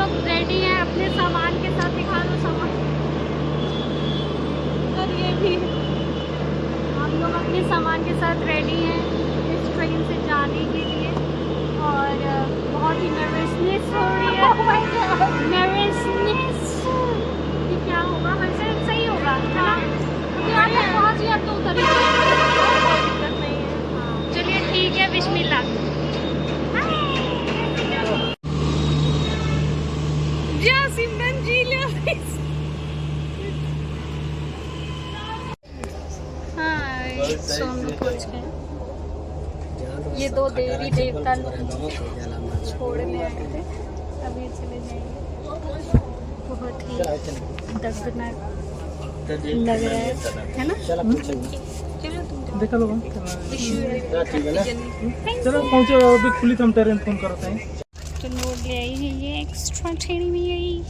लोग रेडी हैं अपने सामान के साथ। दिखा दो सामान। और ये भी हम लोग अपने सामान के साथ रेडी हैं इस ट्रेन से जाने के लिए। और बहुत ही नर्वसनेस हो रही है। नर्वसनेस कि क्या होगा। वैसे सही होगा है ना, क्योंकि आज पहुँच गया तो उतर ही दिक्कत नहीं है। हाँ चलिए ठीक है, बिस्मिल्लाह। सिमरन जी लिया। हाँ सो हम लोग पहुँच गए। ये दो देवी देवता छोड़ने आए थे, अभी चले जाएंगे। बहुत ही दर्दनाक लग रहा है ना। चलो देखा लोग चलो पहुँचे अभी खुली तो हम ट्रेन फोन करते हैं। तो नोट ले आई है ये एक्स्ट्रा ट्रेन में आई।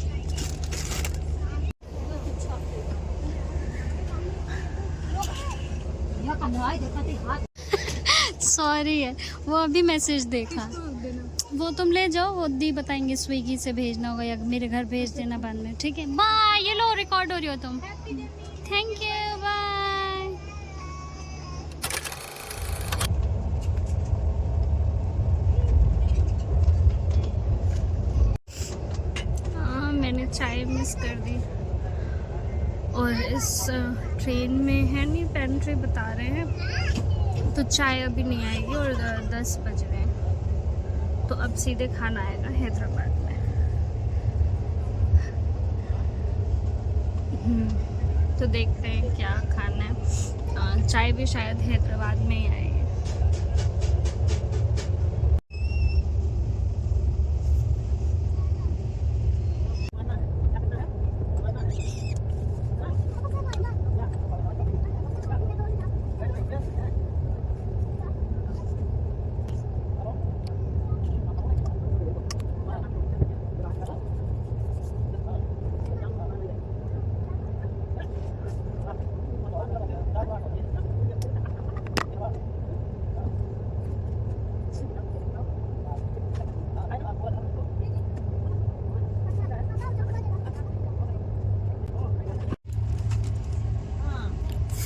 सॉरी है, वो अभी मैसेज देखा। वो तुम ले जाओ, वो दी बताएंगे स्विगी से भेजना होगा या मेरे घर भेज देना बाद में। ठीक है बाय। ये लो रिकॉर्ड हो रही हो तुम। Thank you bye. मैंने चाय मिस कर दी। और इस ट्रेन में है नहीं, पेंट्री बता रहे हैं तो चाय अभी नहीं आएगी। और 10 बज रहे हैं तो अब सीधे खाना आएगा हैदराबाद में। तो देखते हैं क्या खाना है। चाय भी शायद हैदराबाद में ही आएगी।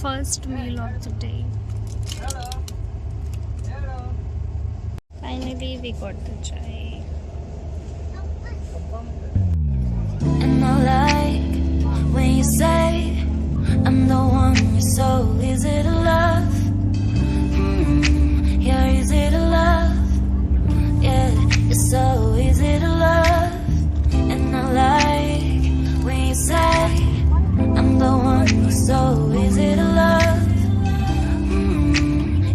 First meal of the day. Finally we got the chai. And I like when you say I'm the one you're so easy to love. You're easy to love. Yeah, you're so easy to love. And I like when you say I'm the one you're so easy to love.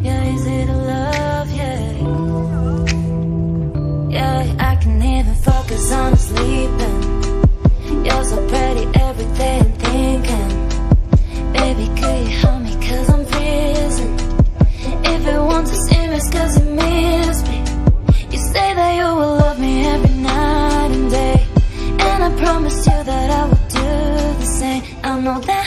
You're easy to love, yeah. Yeah, I can even focus on sleeping. You're so pretty every day I'm thinking. Baby, could you help me cause I'm freezing. If you want to see me it's cause you miss me. You say that you will love me every night and day. And I promise you that I will do the same. I know that